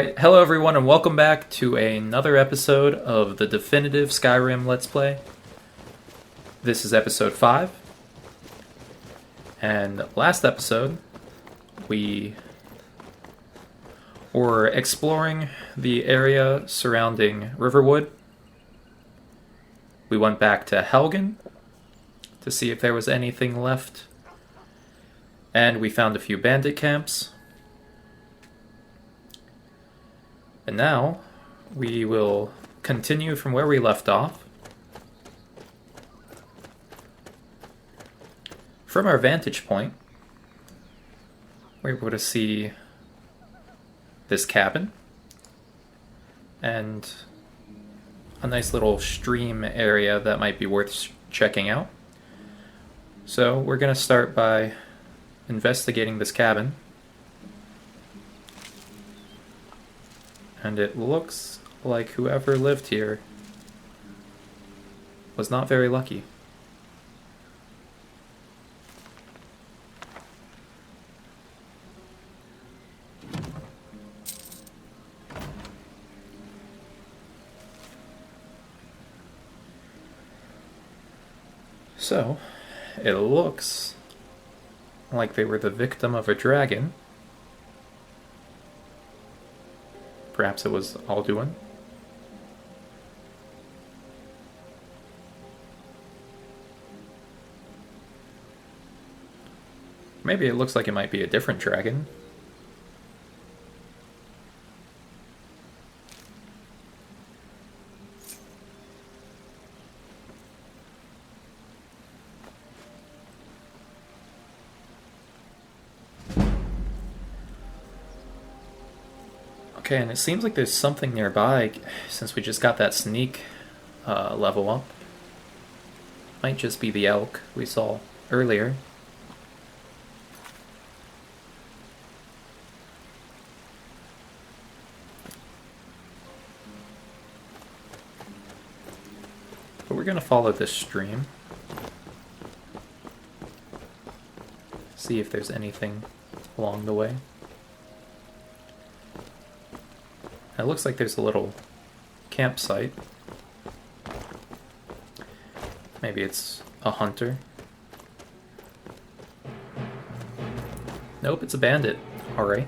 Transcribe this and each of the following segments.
Alright, hello everyone and welcome back to another episode of the definitive Skyrim Let's Play. This is episode 5. And last episode, we were exploring the area surrounding Riverwood. We went back to Helgen to see if there was anything left. And we found a few bandit camps. And now, we will continue from where we left off. From our vantage point, we're able to see this cabin and a nice little stream area that might be worth checking out. So we're going to start by investigating this cabin. And it looks like whoever lived here was not very lucky. So, it looks like they were the victim of a dragon. Perhaps it was Alduin. Maybe it looks like it might be a different dragon. Okay, and it seems like there's something nearby since we just got that sneak level up. Might just be the elk we saw earlier. But we're gonna follow this stream. See if there's anything along the way. It looks like there's a little campsite. Maybe it's a hunter. Nope, it's a bandit. Alright.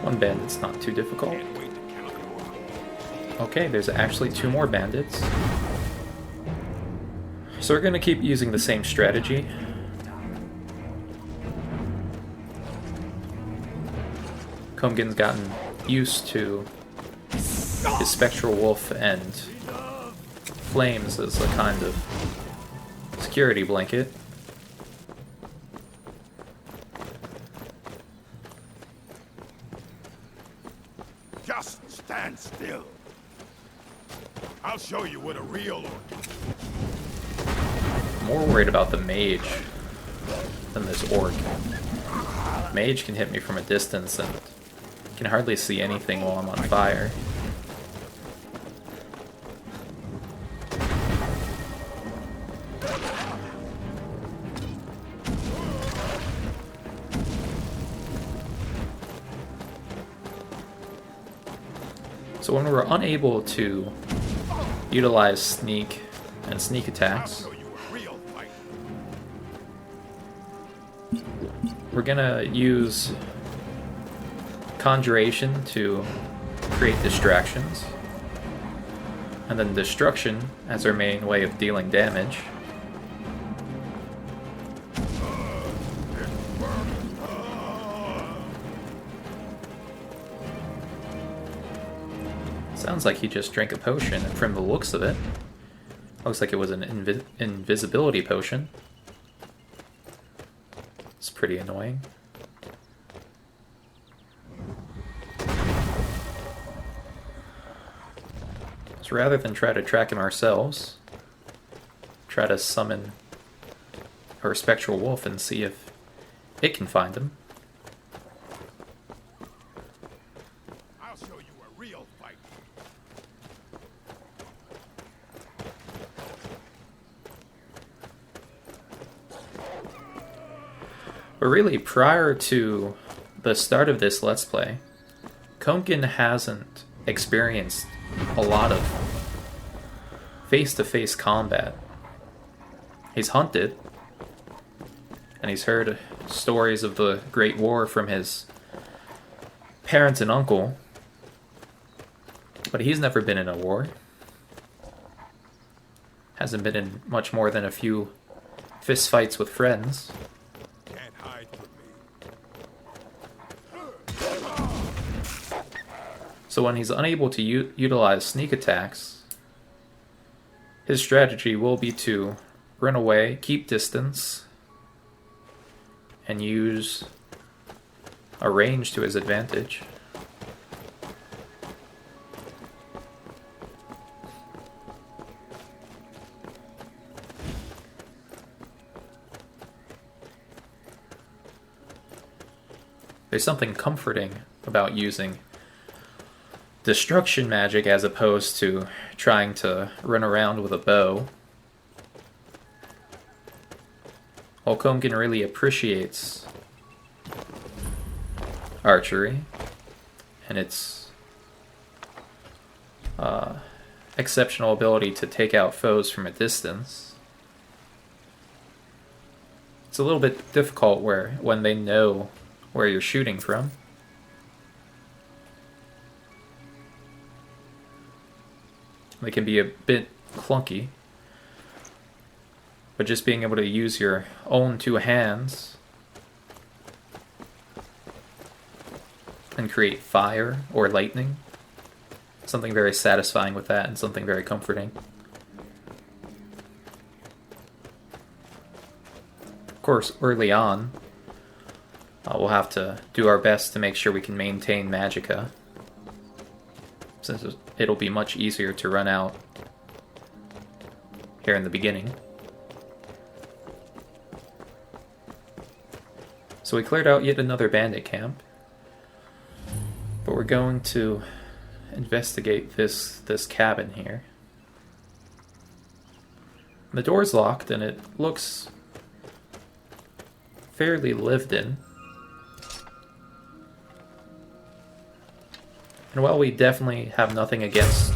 One bandit's not too difficult. Okay, there's actually 2 more bandits. So we're going to keep using the same strategy. Coemgin's gotten used to his spectral wolf and flames as a kind of security blanket. Just stand still. I'll show you what a real orc is. I'm more worried about the mage than this orc. Mage can hit me from a distance and can hardly see anything while I'm on fire. So when we're unable to utilize sneak and sneak attacks, we're gonna use conjuration to create distractions, and then destruction as our main way of dealing damage. Sounds like he just drank a potion, and from the looks of it, looks like it was an invisibility potion. It's pretty annoying. So rather than try to track him ourselves, try to summon our spectral wolf and see if it can find him. I'll show you a real fight. But really, prior to the start of this Let's Play, Coemgin hasn't experienced a lot of face-to-face combat. He's hunted, and he's heard stories of the Great War from his parents and uncle, but he's never been in a war. Hasn't been in much more than a few fistfights with friends. Can't hide from me. So when he's unable to utilize sneak attacks, his strategy will be to run away, keep distance, and use a range to his advantage. There's something comforting about using destruction magic as opposed to trying to run around with a bow. While Coemgin really appreciates archery and its exceptional ability to take out foes from a distance, it's a little bit difficult when they know where you're shooting from. They can be a bit clunky, but just being able to use your own two hands and create fire or lightning, something very satisfying with that and something very comforting. Of course, early on, we'll have to do our best to make sure we can maintain magicka, since it'll be much easier to run out here in the beginning. So we cleared out yet another bandit camp, but we're going to investigate this cabin here. The door's locked and it looks fairly lived in. And while we definitely have nothing against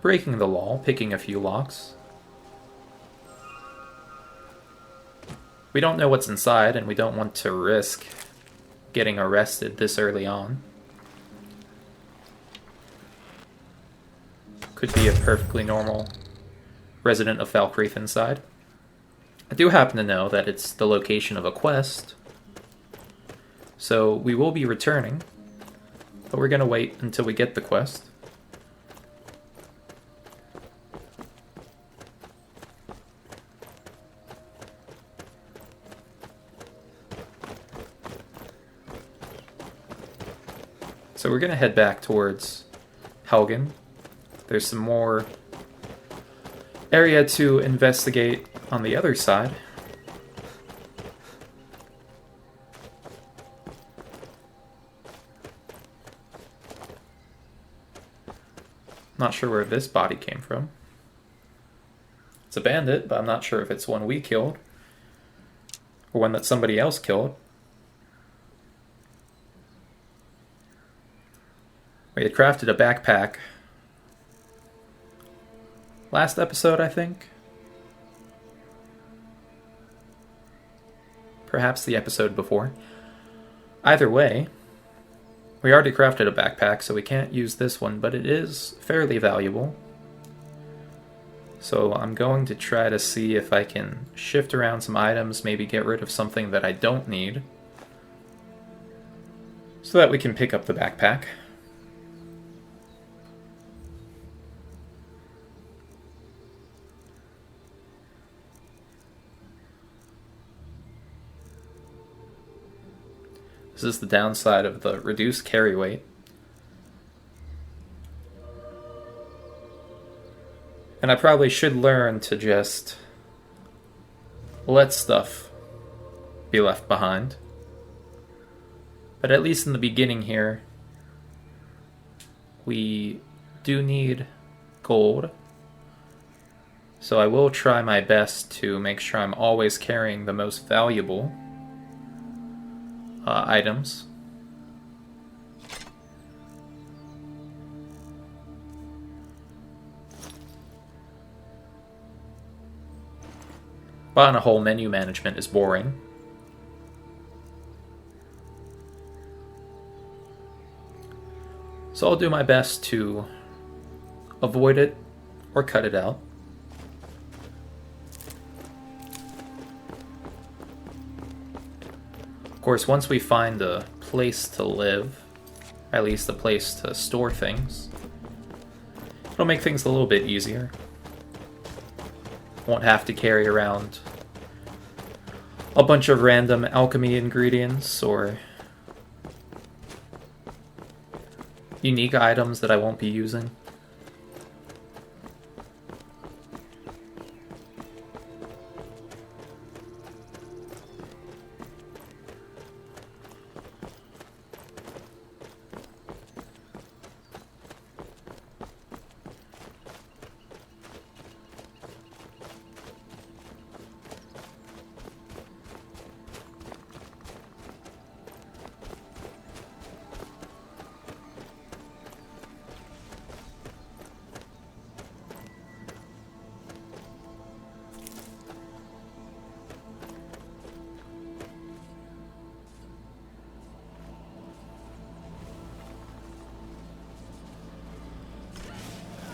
breaking the law, picking a few locks, we don't know what's inside and we don't want to risk getting arrested this early on. Could be a perfectly normal resident of Vokrii inside. I do happen to know that it's the location of a quest, so we will be returning. But we're going to wait until we get the quest. So we're going to head back towards Helgen. There's some more area to investigate on the other side. Not sure where this body came from. It's a bandit, but I'm not sure if it's one we killed or one that somebody else killed. We had crafted a backpack last episode, I think. Perhaps the episode before. Either way, we already crafted a backpack, so we can't use this one, but it is fairly valuable. So I'm going to try to see if I can shift around some items, maybe get rid of something that I don't need, so that we can pick up the backpack. This is the downside of the reduced carry weight. And I probably should learn to just let stuff be left behind. But at least in the beginning here, we do need gold. So I will try my best to make sure I'm always carrying the most valuable items. But on a whole, menu management is boring. So I'll do my best to avoid it or cut it out. Of course, once we find a place to live, or at least a place to store things, it'll make things a little bit easier. Won't have to carry around a bunch of random alchemy ingredients or unique items that I won't be using.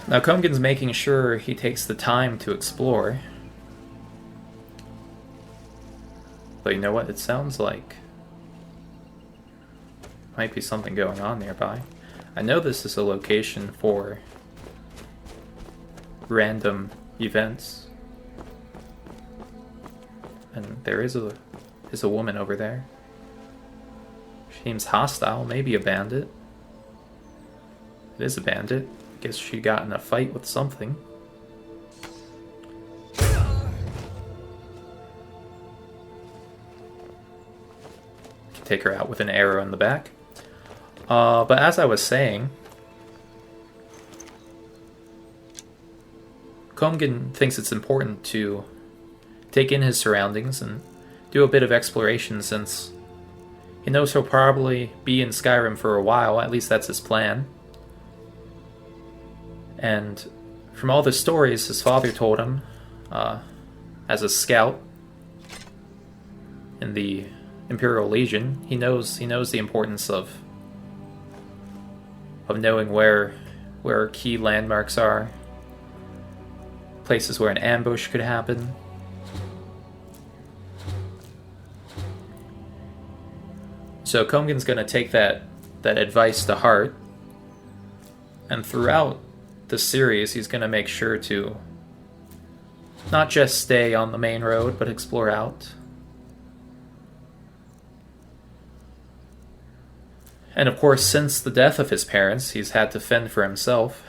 Now Coemgin's making sure he takes the time to explore. But you know what? It sounds like might be something going on nearby. I know this is a location for random events. And there is a woman over there. She seems hostile, maybe a bandit. It is a bandit. Guess she got in a fight with something. Can take her out with an arrow in the back. But as I was saying, Coemgin thinks it's important to take in his surroundings and do a bit of exploration since he knows he'll probably be in Skyrim for a while, at least that's his plan. And from all the stories his father told him, as a scout in the Imperial Legion, he knows the importance of knowing where key landmarks are, places where an ambush could happen. So Coemgin's going to take that advice to heart, and throughout the series, he's going to make sure to not just stay on the main road, but explore out. And of course, since the death of his parents, he's had to fend for himself.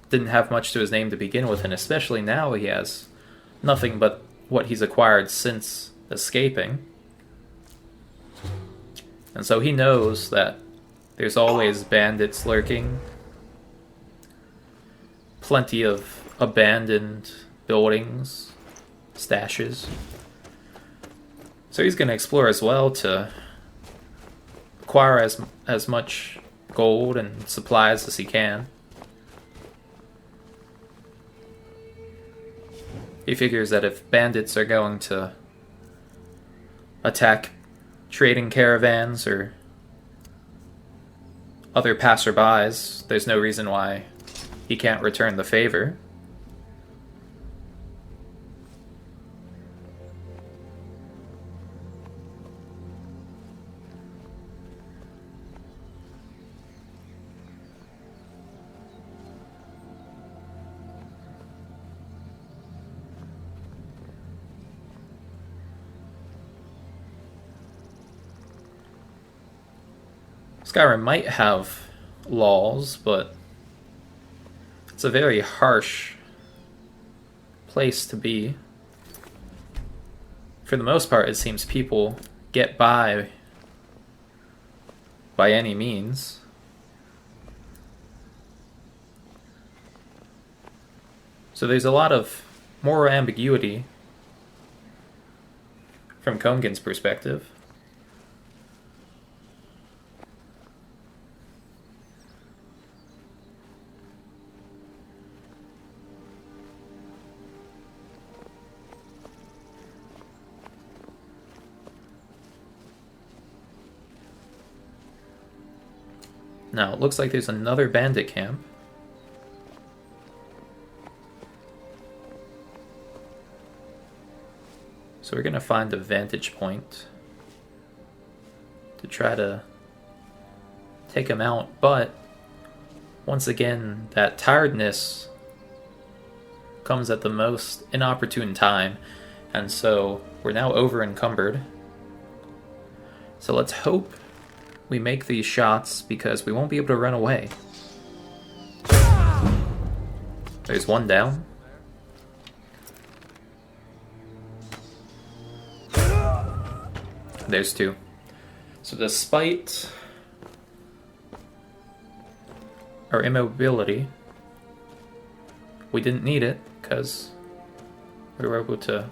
Didn't have much to his name to begin with, and especially now he has nothing but what he's acquired since escaping. And so he knows that there's always bandits lurking, plenty of abandoned buildings, stashes. So he's going to explore as well to acquire as much gold and supplies as he can. He figures that if bandits are going to attack trading caravans or other passerbys, there's no reason why he can't return the favor. Skyrim might have laws, but It's a very harsh place to be. For the most part, it seems people get by any means. So there's a lot of moral ambiguity from Coemgin's perspective. Now, it looks like there's another bandit camp. So we're going to find a vantage point to try to take him out. But, once again, that tiredness comes at the most inopportune time. And so, we're now over-encumbered. So let's hope we make these shots because we won't be able to run away. There's one down. There's two. So despite our immobility, we didn't need it because we were able to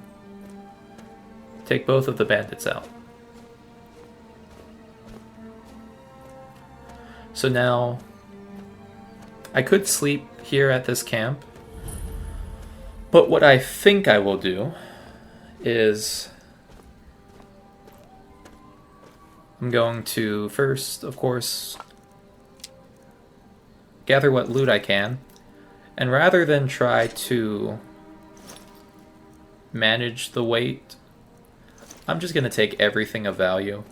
take both of the bandits out. So now, I could sleep here at this camp, but what I think I will do is I'm going to first, of course, gather what loot I can, and rather than try to manage the weight, I'm just going to take everything of value.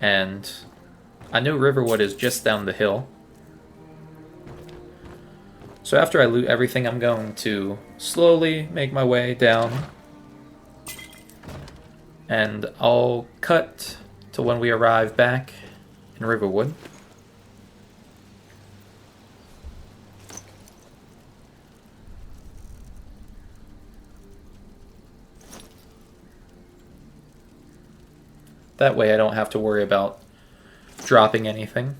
And I know Riverwood is just down the hill. So after I loot everything, I'm going to slowly make my way down. And I'll cut to when we arrive back in Riverwood. That way I don't have to worry about dropping anything.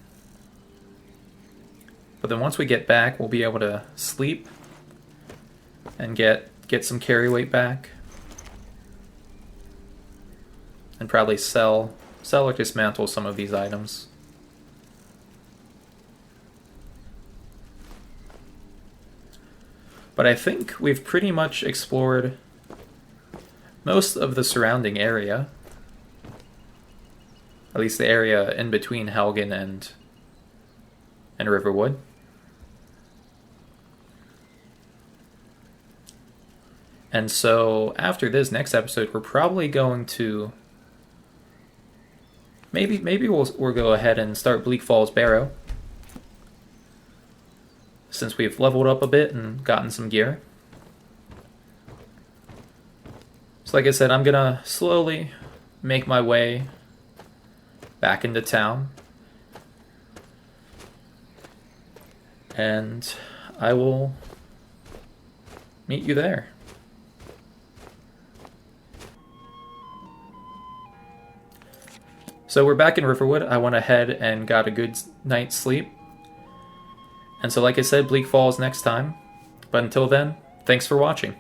But then once we get back, we'll be able to sleep and get some carry weight back. And probably sell or dismantle some of these items. But I think we've pretty much explored most of the surrounding area. At least the area in between Helgen and Riverwood. And so after this next episode, we're probably going to maybe we'll go ahead and start Bleak Falls Barrow, since we've leveled up a bit and gotten some gear. So like I said, I'm gonna slowly make my way back into town, and I will meet you there. So we're back in Riverwood. I went ahead and got a good night's sleep. And so like I said, Bleak Falls next time. But until then, thanks for watching.